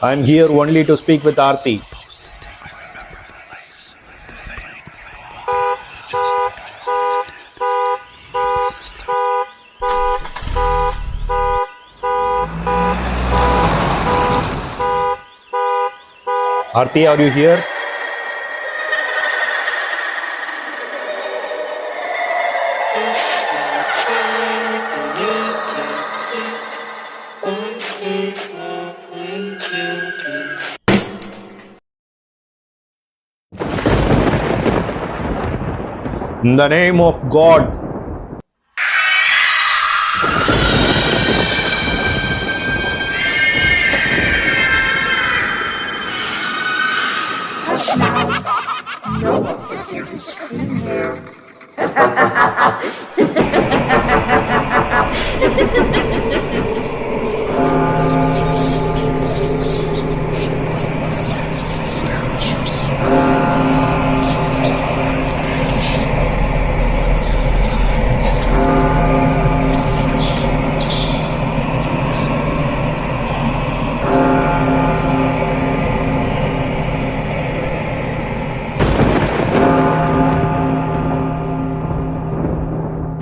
I'm here only to speak with Aarti. Aarti, are you here? In the name of God. Hush now. No one can hear you scream here.